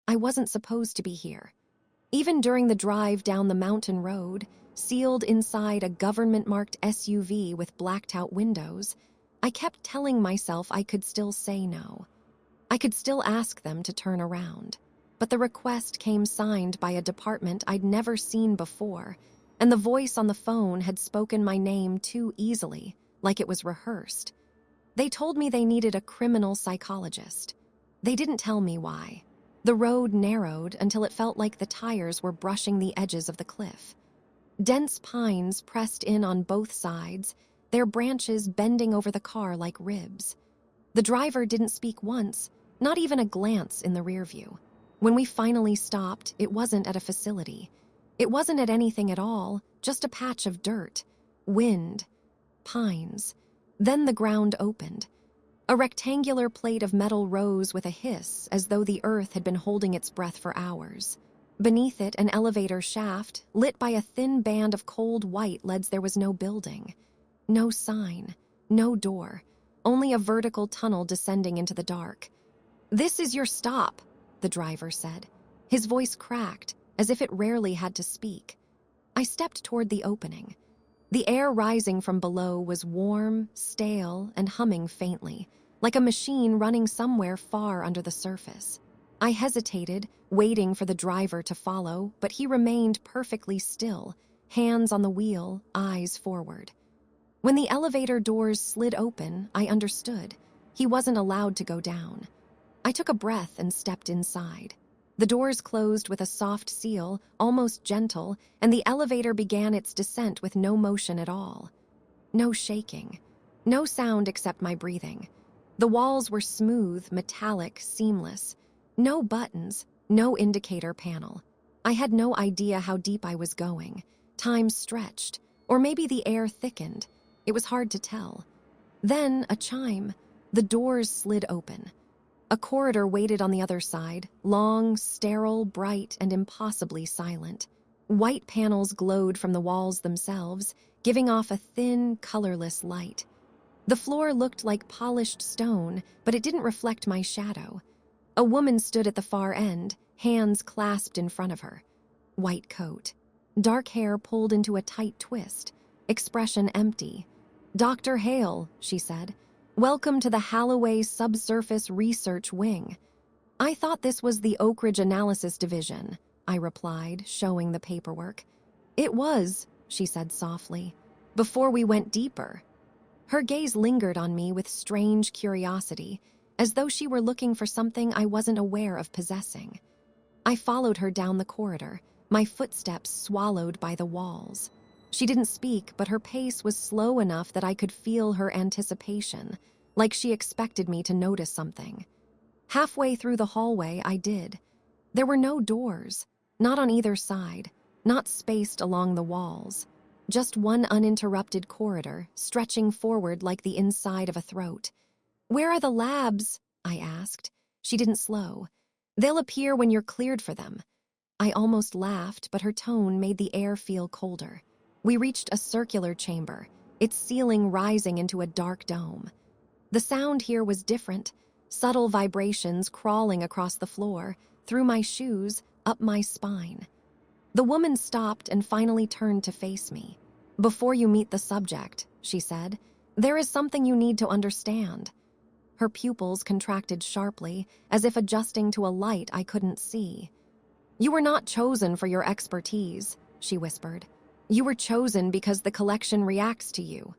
I wasn't supposed to be here. Even during the drive down the mountain road, sealed inside a government-marked SUV with blacked-out windows, I kept telling myself I could still say no. I could still ask them to turn around. But the request came signed by a department I'd never seen before, and the voice on the phone had spoken my name too easily, like it was rehearsed. They told me they needed a criminal psychologist. They didn't tell me why. The road narrowed until it felt like the tires were brushing the edges of the cliff. Dense pines pressed in on both sides, their branches bending over the car like ribs. The driver didn't speak once, not even a glance in the rearview. When we finally stopped, it wasn't at a facility. It wasn't at anything at all, just a patch of dirt, wind, pines. Then the ground opened. A rectangular plate of metal rose with a hiss, as though the earth had been holding its breath for hours. Beneath it, an elevator shaft, lit by a thin band of cold white, led. There was no building. No sign. No door. Only a vertical tunnel descending into the dark. "This is your stop," the driver said. His voice cracked, as if it rarely had to speak. I stepped toward the opening. The air rising from below was warm, stale, and humming faintly, like a machine running somewhere far under the surface. I hesitated, waiting for the driver to follow, but he remained perfectly still, hands on the wheel, eyes forward. When the elevator doors slid open, I understood. He wasn't allowed to go down. I took a breath and stepped inside. The doors closed with a soft seal, almost gentle, and the elevator began its descent with no motion at all. No shaking. No sound except my breathing. The walls were smooth, metallic, seamless. No buttons, no indicator panel. I had no idea how deep I was going. Time stretched, or maybe the air thickened. It was hard to tell. Then, a chime. The doors slid open. A corridor waited on the other side, long, sterile, bright, and impossibly silent. White panels glowed from the walls themselves, giving off a thin, colorless light. The floor looked like polished stone, but it didn't reflect my shadow. A woman stood at the far end, hands clasped in front of her. White coat. Dark hair pulled into a tight twist. Expression empty. "Dr. Hale," she said. "Welcome to the Halloway Subsurface Research Wing." "I thought this was the Oak Ridge Analysis Division," I replied, showing the paperwork. "It was," she said softly, "before we went deeper." Her gaze lingered on me with strange curiosity, as though she were looking for something I wasn't aware of possessing. I followed her down the corridor, my footsteps swallowed by the walls. She didn't speak, but her pace was slow enough that I could feel her anticipation, like she expected me to notice something. Halfway through the hallway, I did. There were no doors, not on either side, not spaced along the walls. Just one uninterrupted corridor, stretching forward like the inside of a throat. "Where are the labs?" I asked. She didn't slow. "They'll appear when you're cleared for them." I almost laughed, but her tone made the air feel colder. We reached a circular chamber, its ceiling rising into a dark dome. The sound here was different, subtle vibrations crawling across the floor, through my shoes, up my spine. The woman stopped and finally turned to face me. "Before you meet the subject," she said, "there is something you need to understand." Her pupils contracted sharply, as if adjusting to a light I couldn't see. "You were not chosen for your expertise," she whispered. "You were chosen because the collection reacts to you."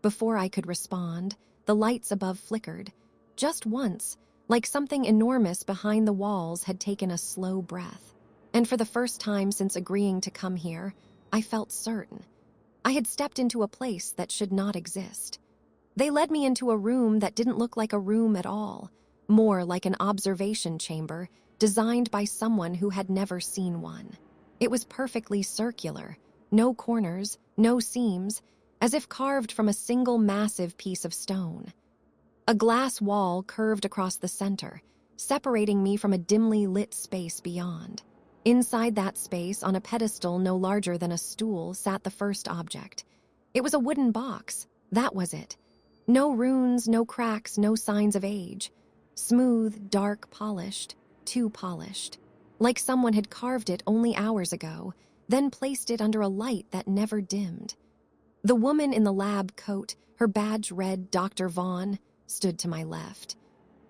Before I could respond, the lights above flickered. Just once, like something enormous behind the walls had taken a slow breath. And for the first time since agreeing to come here, I felt certain. I had stepped into a place that should not exist. They led me into a room that didn't look like a room at all, more like an observation chamber designed by someone who had never seen one. It was perfectly circular, no corners, no seams, as if carved from a single massive piece of stone. A glass wall curved across the center, separating me from a dimly lit space beyond. Inside that space, on a pedestal no larger than a stool, sat the first object. It was a wooden box. That was it. No runes, no cracks, no signs of age. Smooth, dark, polished. too polished, like someone had carved it only hours ago, then placed it under a light that never dimmed. The woman in the lab coat, her badge read Dr. Vaughn, stood to my left.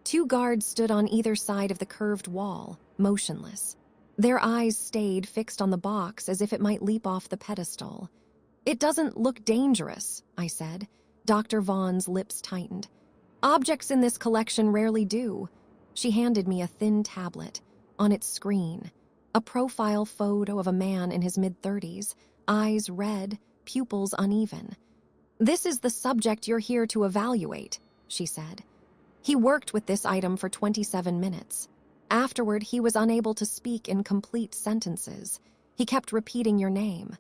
2 guards stood on either side of the curved wall, motionless. Their eyes stayed fixed on the box as if it might leap off the pedestal. "It doesn't look dangerous," I said. Dr. Vaughn's lips tightened. "Objects in this collection rarely do." She handed me a thin tablet. On its screen, a profile photo of a man in his mid-30s, eyes red, pupils uneven. "This is the subject you're here to evaluate," she said. "He worked with this item for 27 minutes. Afterward, he was unable to speak in complete sentences. He kept repeating your name."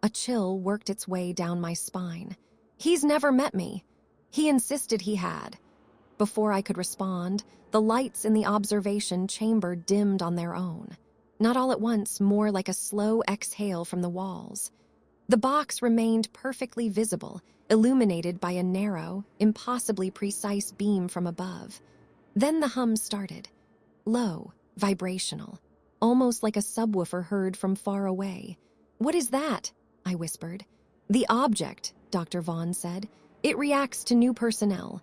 A chill worked its way down my spine. "He's never met me." He insisted he had. Before I could respond, the lights in the observation chamber dimmed on their own. Not all at once, more like a slow exhale from the walls. The box remained perfectly visible, illuminated by a narrow, impossibly precise beam from above. Then the hum started. Low, vibrational, almost like a subwoofer heard from far away. "What is that?" I whispered. "The object," Dr. Vaughn said. "It reacts to new personnel."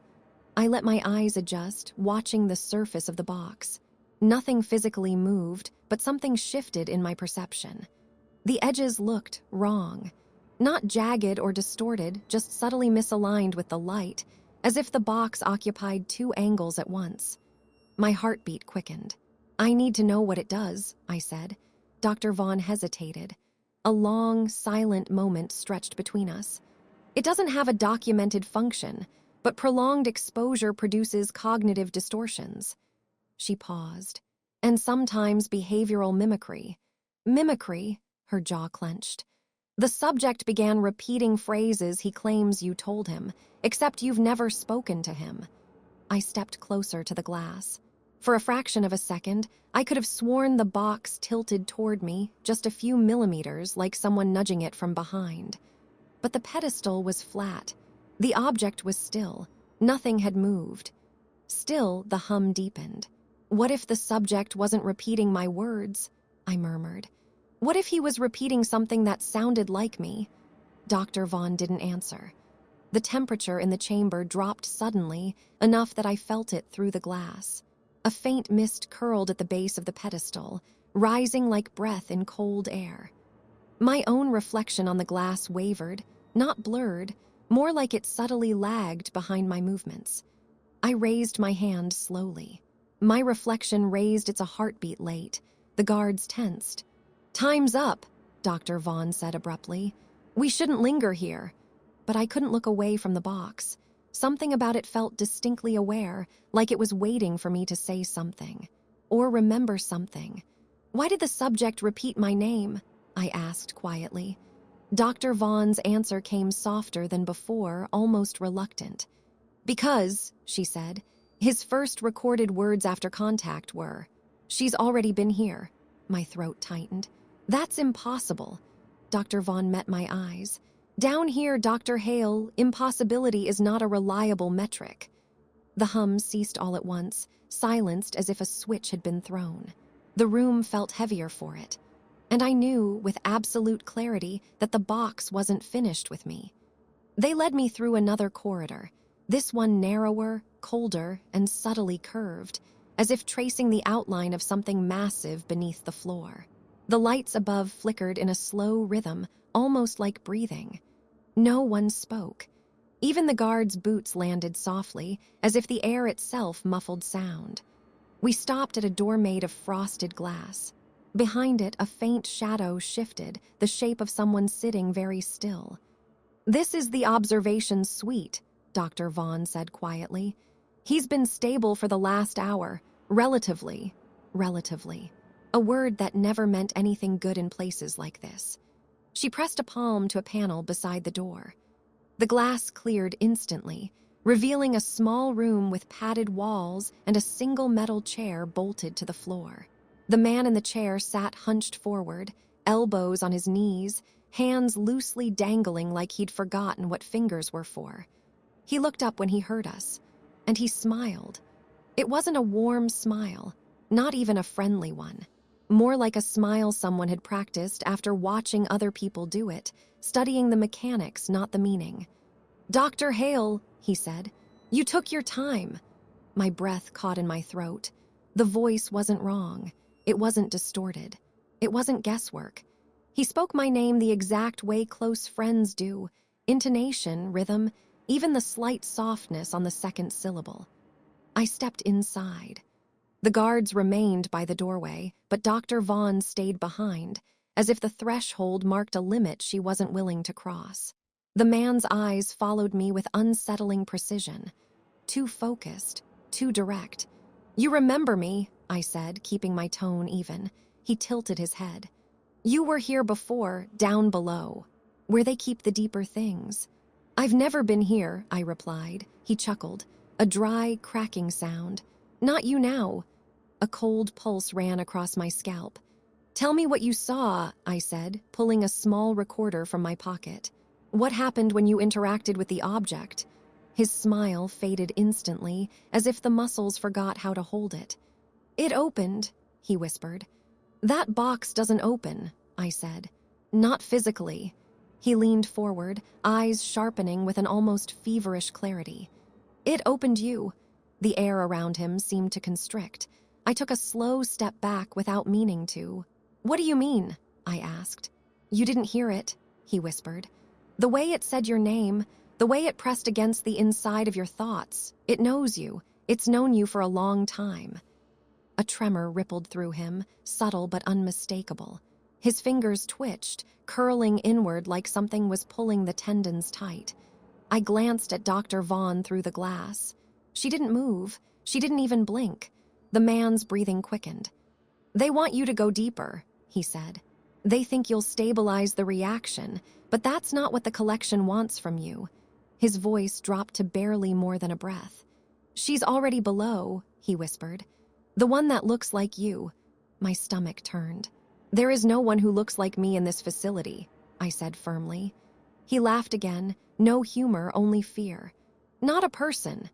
I let my eyes adjust, watching the surface of the box. Nothing physically moved, but something shifted in my perception. The edges looked wrong. Not jagged or distorted, just subtly misaligned with the light, as if the box occupied 2 angles at once. My heartbeat quickened. "I need to know what it does," I said. Dr. Vaughn hesitated. A long, silent moment stretched between us. "It doesn't have a documented function, but prolonged exposure produces cognitive distortions." She paused. "And sometimes behavioral mimicry." "Mimicry?" Her jaw clenched. "The subject began repeating phrases he claims you told him, except you've never spoken to him." I stepped closer to the glass. For a fraction of a second, I could have sworn the box tilted toward me, just a few millimeters, like someone nudging it from behind. But the pedestal was flat. The object was still. Nothing had moved. Still, the hum deepened. "What if the subject wasn't repeating my words?" I murmured. "What if he was repeating something that sounded like me?" Dr. Vaughn didn't answer. The temperature in the chamber dropped suddenly, enough that I felt it through the glass. A faint mist curled at the base of the pedestal, rising like breath in cold air. My own reflection on the glass wavered, not blurred, more like it subtly lagged behind my movements. I raised my hand slowly. My reflection raised its a heartbeat late. The guards tensed. "Time's up," Dr. Vaughn said abruptly. "We shouldn't linger here." But I couldn't look away from the box. Something about it felt distinctly aware, like it was waiting for me to say something. Or remember something. "Why did the subject repeat my name?" I asked quietly. Dr. Vaughn's answer came softer than before, almost reluctant. "Because," she said, "his first recorded words after contact were, 'She's already been here.'" My throat tightened. "That's impossible." Dr. Vaughn met my eyes. "Down here, Dr. Hale, impossibility is not a reliable metric." The hum ceased all at once, silenced as if a switch had been thrown. The room felt heavier for it. And I knew, with absolute clarity, that the box wasn't finished with me. They led me through another corridor, this one narrower, colder, and subtly curved, as if tracing the outline of something massive beneath the floor. The lights above flickered in a slow rhythm, almost like breathing. No one spoke. Even the guards' boots landed softly, as if the air itself muffled sound. We stopped at a door made of frosted glass. Behind it, a faint shadow shifted, the shape of someone sitting very still. "This is the observation suite," Dr. Vaughn said quietly. "He's been stable for the last hour. Relatively. Relatively. A word that never meant anything good in places like this." She pressed a palm to a panel beside the door. The glass cleared instantly, revealing a small room with padded walls and a single metal chair bolted to the floor. The man in the chair sat hunched forward, elbows on his knees, hands loosely dangling like he'd forgotten what fingers were for. He looked up when he heard us, and he smiled. It wasn't a warm smile. Not even a friendly one. More like a smile someone had practiced after watching other people do it, studying the mechanics, not the meaning. "Dr. Hale," he said, "you took your time." My breath caught in my throat. The voice wasn't wrong. It wasn't distorted. It wasn't guesswork. He spoke my name the exact way close friends do. Intonation, rhythm, even the slight softness on the second syllable. I stepped inside. The guards remained by the doorway, but Dr. Vaughn stayed behind, as if the threshold marked a limit she wasn't willing to cross. The man's eyes followed me with unsettling precision. Too focused, too direct. "You remember me," I said, keeping my tone even. He tilted his head. "You were here before, down below, where they keep the deeper things." "I've never been here," I replied. He chuckled, a dry, cracking sound. "Not you now." A cold pulse ran across my scalp. "Tell me what you saw," I said, pulling a small recorder from my pocket. "What happened when you interacted with the object?" His smile faded instantly, as if the muscles forgot how to hold it. "It opened," he whispered. "That box doesn't open," I said. "Not physically." He leaned forward, eyes sharpening with an almost feverish clarity. "It opened you." The air around him seemed to constrict. I took a slow step back without meaning to. "What do you mean?" I asked. "You didn't hear it," he whispered. "The way it said your name, the way it pressed against the inside of your thoughts, it knows you. It's known you for a long time." A tremor rippled through him, subtle but unmistakable. His fingers twitched, curling inward like something was pulling the tendons tight. I glanced at Dr. Vaughn through the glass. She didn't move. She didn't even blink. The man's breathing quickened. "They want you to go deeper," he said. "They think you'll stabilize the reaction, but that's not what the collection wants from you." His voice dropped to barely more than a breath. "She's already below," he whispered. "The one that looks like you." My stomach turned. "There is no one who looks like me in this facility," I said firmly. He laughed again, no humor, only fear. "Not a person."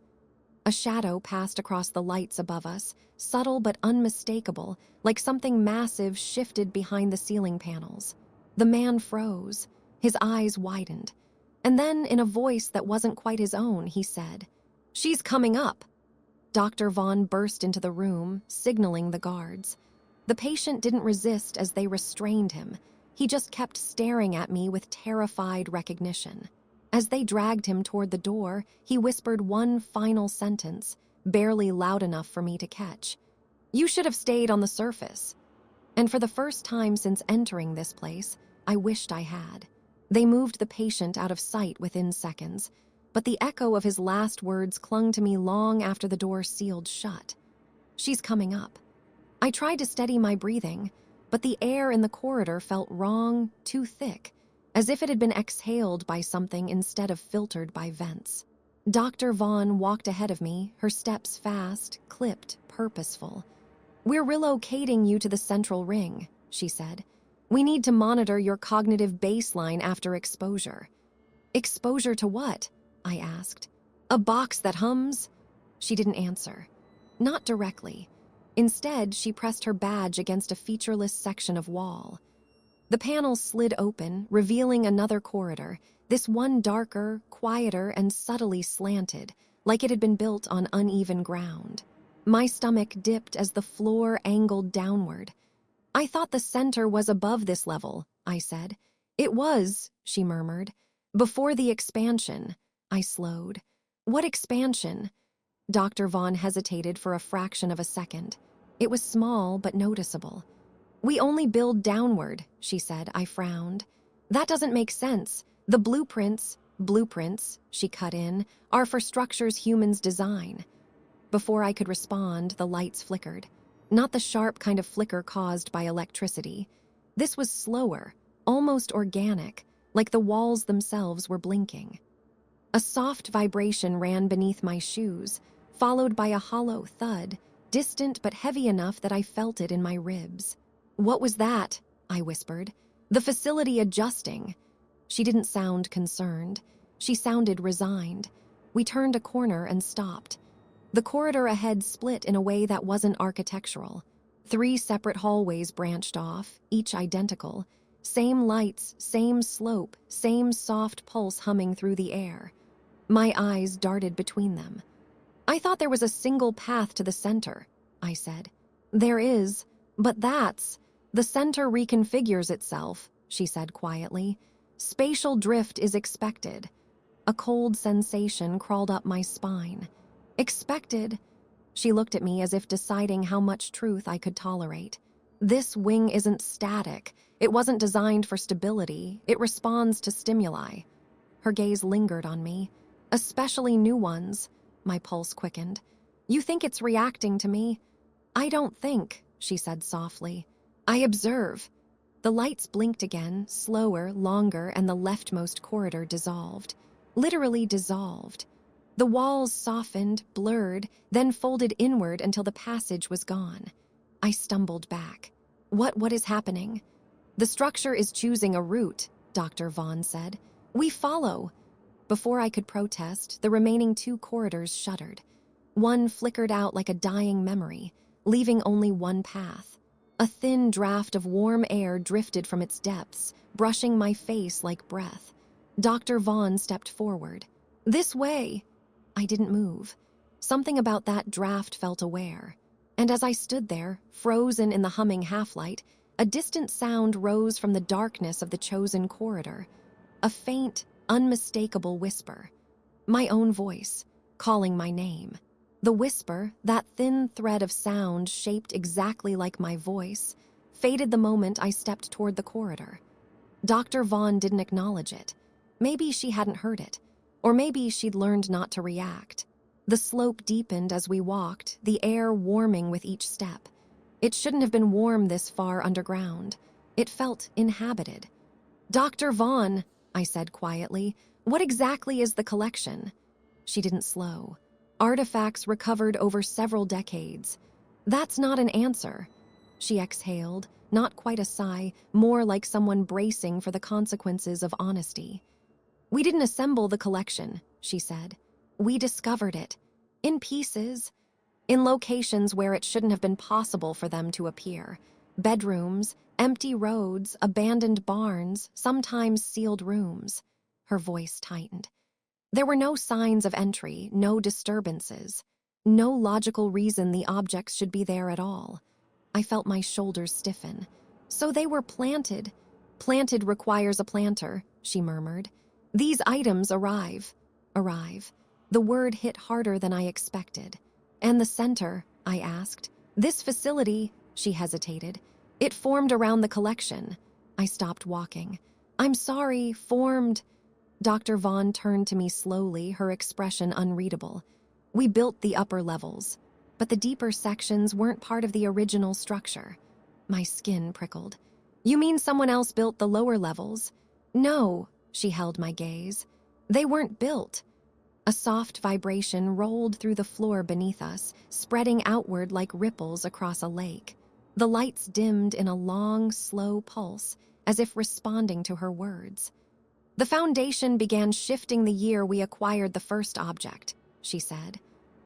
A shadow passed across the lights above us, subtle but unmistakable, like something massive shifted behind the ceiling panels. The man froze. His eyes widened. And then, in a voice that wasn't quite his own, he said, "She's coming up." Dr. Vaughn burst into the room, signaling the guards. The patient didn't resist as they restrained him. He just kept staring at me with terrified recognition. As they dragged him toward the door, he whispered one final sentence, barely loud enough for me to catch. "You should have stayed on the surface." And for the first time since entering this place, I wished I had. They moved the patient out of sight within seconds, but the echo of his last words clung to me long after the door sealed shut. "She's coming up." I tried to steady my breathing, but the air in the corridor felt wrong, too thick, as if it had been exhaled by something instead of filtered by vents. Dr. Vaughn walked ahead of me, her steps fast, clipped, purposeful. "We're relocating you to the central ring," she said. "We need to monitor your cognitive baseline after exposure." "Exposure to what?" I asked. "A box that hums?" She didn't answer. Not directly. Instead, she pressed her badge against a featureless section of wall. The panel slid open, revealing another corridor, this one darker, quieter, and subtly slanted, like it had been built on uneven ground. My stomach dipped as the floor angled downward. "I thought the center was above this level," I said. "It was," she murmured. "Before the expansion." I slowed. "What expansion?" Dr. Vaughn hesitated for a fraction of a second. It was small but noticeable. "We only build downward," she said. I frowned. "That doesn't make sense. The blueprints," she cut in, "are for structures humans design." Before I could respond, the lights flickered. Not the sharp kind of flicker caused by electricity. This was slower, almost organic, like the walls themselves were blinking. A soft vibration ran beneath my shoes, followed by a hollow thud, distant but heavy enough that I felt it in my ribs. "What was that?" I whispered. "The facility adjusting." She didn't sound concerned. She sounded resigned. We turned a corner and stopped. The corridor ahead split in a way that wasn't architectural. 3 separate hallways branched off, each identical. Same lights, same slope, same soft pulse humming through the air. My eyes darted between them. "I thought there was a single path to the center," I said. "There is, but the center reconfigures itself," she said quietly. "Spatial drift is expected." A cold sensation crawled up my spine. "Expected?" She looked at me as if deciding how much truth I could tolerate. "This wing isn't static. It wasn't designed for stability. It responds to stimuli." Her gaze lingered on me. "Especially new ones." My pulse quickened. "You think it's reacting to me?" "I don't think," she said softly. "I observe." The lights blinked again, slower, longer, and the leftmost corridor dissolved. Literally dissolved. The walls softened, blurred, then folded inward until the passage was gone. I stumbled back. What is happening?" "The structure is choosing a route," Dr. Vaughn said. "We follow." Before I could protest, the remaining 2 corridors shuddered. One flickered out like a dying memory, leaving only one path. A thin draft of warm air drifted from its depths, brushing my face like breath. Dr. Vaughn stepped forward. "This way." I didn't move. Something about that draft felt aware. And as I stood there, frozen in the humming half-light, a distant sound rose from the darkness of the chosen corridor. A faint, unmistakable whisper. My own voice, calling my name. The whisper, that thin thread of sound shaped exactly like my voice, faded the moment I stepped toward the corridor. Dr. Vaughn didn't acknowledge it. Maybe she hadn't heard it, or maybe she'd learned not to react. The slope deepened as we walked, the air warming with each step. It shouldn't have been warm this far underground. It felt inhabited. "Dr. Vaughn," I said quietly, "what exactly is the collection?" She didn't slow. "Artifacts recovered over several decades." "That's not an answer." She exhaled, not quite a sigh, more like someone bracing for the consequences of honesty. "We didn't assemble the collection," she said. "We discovered it. In pieces. In locations where it shouldn't have been possible for them to appear. Bedrooms, empty roads, abandoned barns, sometimes sealed rooms." Her voice tightened. "There were no signs of entry, no disturbances. No logical reason the objects should be there at all." I felt my shoulders stiffen. "So they were planted." "Planted requires a planter," she murmured. "These items arrive." The word hit harder than I expected. "And the center?" I asked. "This facility," she hesitated. "It formed around the collection." I stopped walking. "I'm sorry, formed." Dr. Vaughn turned to me slowly, her expression unreadable. "We built the upper levels, but the deeper sections weren't part of the original structure." My skin prickled. "You mean someone else built the lower levels?" "No," she held my gaze. "They weren't built." A soft vibration rolled through the floor beneath us, spreading outward like ripples across a lake. The lights dimmed in a long, slow pulse, as if responding to her words. "The foundation began shifting the year we acquired the first object," she said.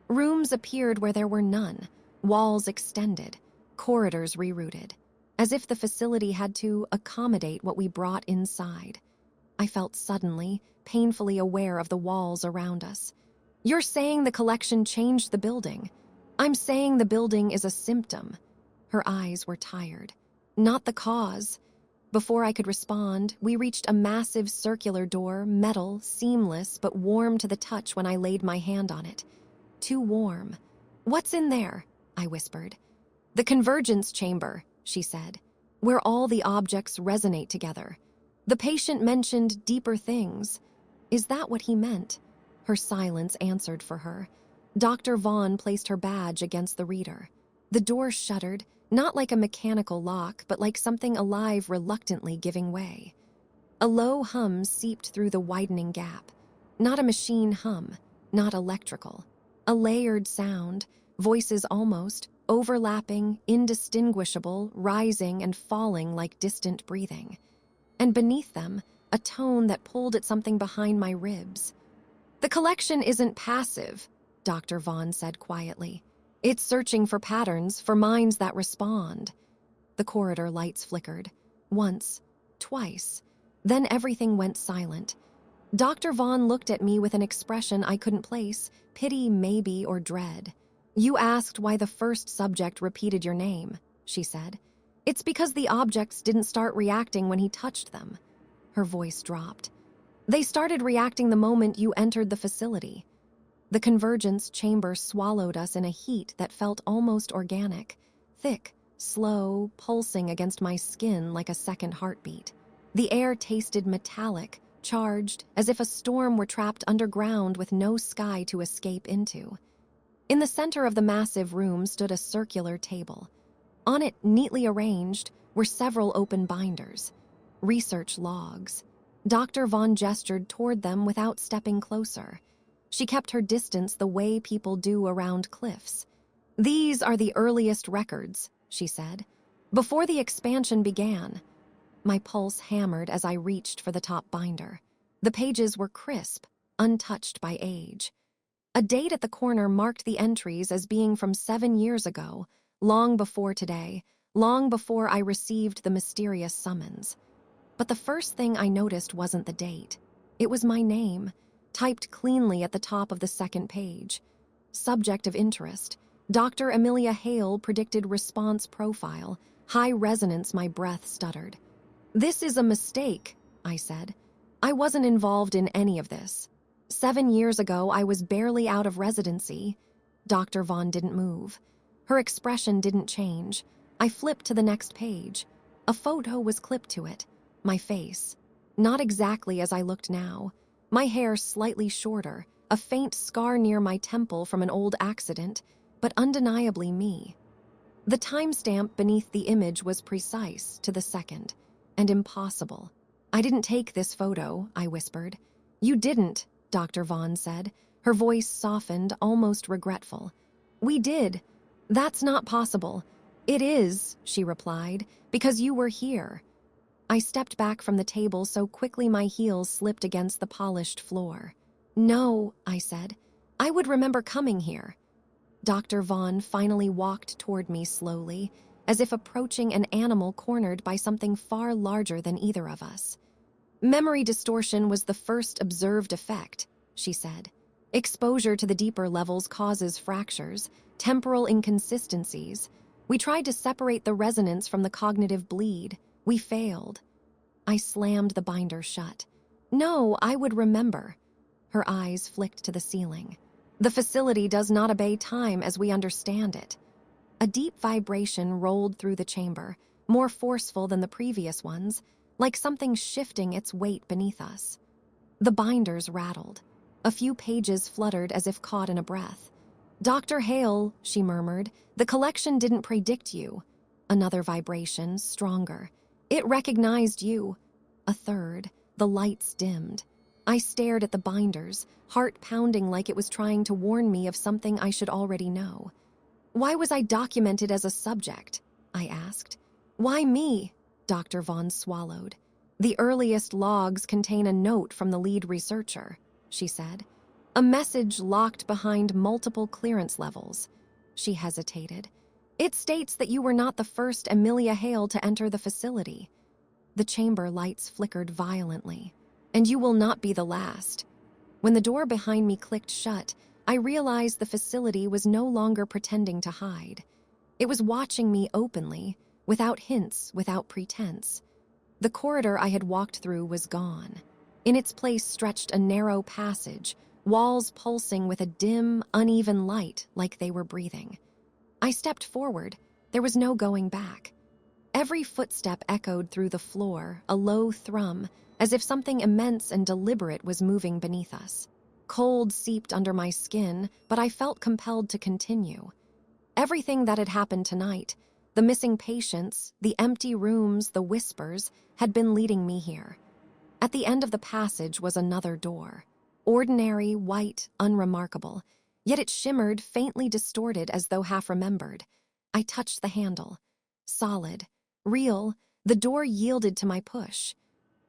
"Rooms appeared where there were none, walls extended, corridors rerouted, as if the facility had to accommodate what we brought inside." I felt suddenly, painfully aware of the walls around us. "You're saying the collection changed the building?" "I'm saying the building is a symptom." Her eyes were tired. "Not the cause." Before I could respond, we reached a massive circular door, metal, seamless, but warm to the touch when I laid my hand on it. Too warm. "What's in there?" I whispered. "The convergence chamber," she said, "where all the objects resonate together. The patient mentioned deeper things." Is that what he meant? Her silence answered for her. Dr. Vaughn placed her badge against the reader. The door shuddered, not like a mechanical lock, but like something alive reluctantly giving way. A low hum seeped through the widening gap. Not a machine hum, not electrical. A layered sound, voices almost, overlapping, indistinguishable, rising and falling like distant breathing. And beneath them, a tone that pulled at something behind my ribs. "The collection isn't passive," Dr. Vaughn said quietly. It's searching for patterns, for minds that respond. The corridor lights flickered. Once, twice. Then everything went silent. Dr. Vaughn looked at me with an expression I couldn't place, pity maybe or dread. You asked why the first subject repeated your name, she said. It's because the objects didn't start reacting when he touched them. Her voice dropped. They started reacting the moment you entered the facility. The convergence chamber swallowed us in a heat that felt almost organic, thick, slow, pulsing against my skin like a second heartbeat. The air tasted metallic, charged, as if a storm were trapped underground with no sky to escape into. In the center of the massive room stood a circular table. On it, neatly arranged, were several open binders. Research logs. Dr. Vaughn gestured toward them without stepping closer. She kept her distance the way people do around cliffs. These are the earliest records, she said. Before the expansion began. My pulse hammered as I reached for the top binder. The pages were crisp, untouched by age. A date at the corner marked the entries as being from 7 years ago, long before today, long before I received the mysterious summons. But the first thing I noticed wasn't the date. It was my name, typed cleanly at the top of the second page. Subject of interest. Dr. Amelia Hale predicted response profile. High resonance, my breath stuttered. This is a mistake, I said. I wasn't involved in any of this. 7 years ago, I was barely out of residency. Dr. Vaughn didn't move. Her expression didn't change. I flipped to the next page. A photo was clipped to it. My face. Not exactly as I looked now. My hair slightly shorter, a faint scar near my temple from an old accident, but undeniably me. The timestamp beneath the image was precise, to the second, and impossible. I didn't take this photo, I whispered. You didn't, Dr. Vaughn said. Her voice softened, almost regretful. We did. That's not possible. It is, she replied, because you were here. I stepped back from the table so quickly my heels slipped against the polished floor. No, I said. I would remember coming here. Dr. Vaughn finally walked toward me slowly, as if approaching an animal cornered by something far larger than either of us. Memory distortion was the first observed effect, she said. Exposure to the deeper levels causes fractures, temporal inconsistencies. We tried to separate the resonance from the cognitive bleed. We failed. I slammed the binder shut. No, I would remember. Her eyes flicked to the ceiling. The facility does not obey time as we understand it. A deep vibration rolled through the chamber, more forceful than the previous ones, like something shifting its weight beneath us. The binders rattled. A few pages fluttered as if caught in a breath. Dr. Hale, she murmured, the collection didn't predict you. Another vibration, stronger. It recognized you. A third. The lights dimmed. I stared at the binders, heart pounding like it was trying to warn me of something I should already know. Why was I documented as a subject? I asked. Why me? Dr. Vaughn swallowed. The earliest logs contain a note from the lead researcher, she said. A message locked behind multiple clearance levels. She hesitated. It states that you were not the first Amelia Hale to enter the facility. The chamber lights flickered violently. And you will not be the last. When the door behind me clicked shut, I realized the facility was no longer pretending to hide. It was watching me openly, without hints, without pretense. The corridor I had walked through was gone. In its place stretched a narrow passage, walls pulsing with a dim, uneven light like they were breathing. I stepped forward. There was no going back. Every footstep echoed through the floor, a low thrum, as if something immense and deliberate was moving beneath us. Cold seeped under my skin, but I felt compelled to continue. Everything that had happened tonight, the missing patients, the empty rooms, the whispers, had been leading me here. At the end of the passage was another door. Ordinary, white, unremarkable, yet it shimmered, faintly distorted as though half-remembered. I touched the handle. Solid, real, the door yielded to my push.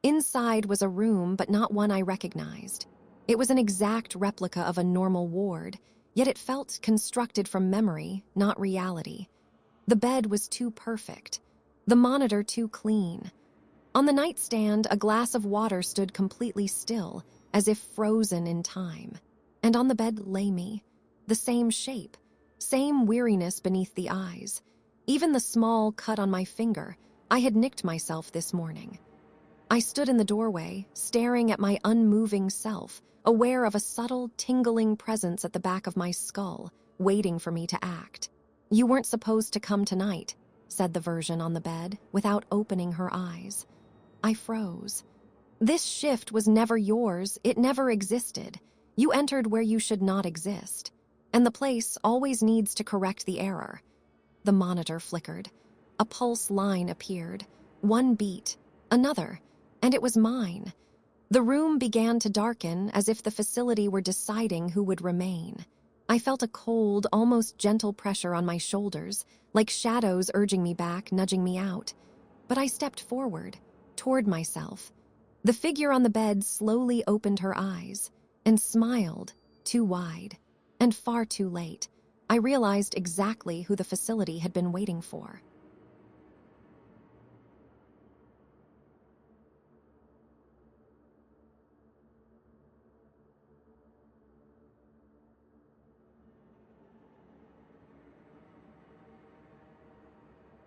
Inside was a room, but not one I recognized. It was an exact replica of a normal ward, yet it felt constructed from memory, not reality. The bed was too perfect, the monitor too clean. On the nightstand, a glass of water stood completely still, as if frozen in time. And on the bed lay me, the same shape, same weariness beneath the eyes. Even the small cut on my finger, I had nicked myself this morning. I stood in the doorway, staring at my unmoving self, aware of a subtle, tingling presence at the back of my skull, waiting for me to act. "You weren't supposed to come tonight," said the version on the bed, without opening her eyes. I froze. "This shift was never yours, it never existed. You entered where you should not exist. And the place always needs to correct the error." The monitor flickered. A pulse line appeared. One beat, another, and it was mine. The room began to darken as if the facility were deciding who would remain. I felt a cold, almost gentle pressure on my shoulders, like shadows urging me back, nudging me out. But I stepped forward, toward myself. The figure on the bed slowly opened her eyes and smiled, too wide, and far too late. I realized exactly who the facility had been waiting for.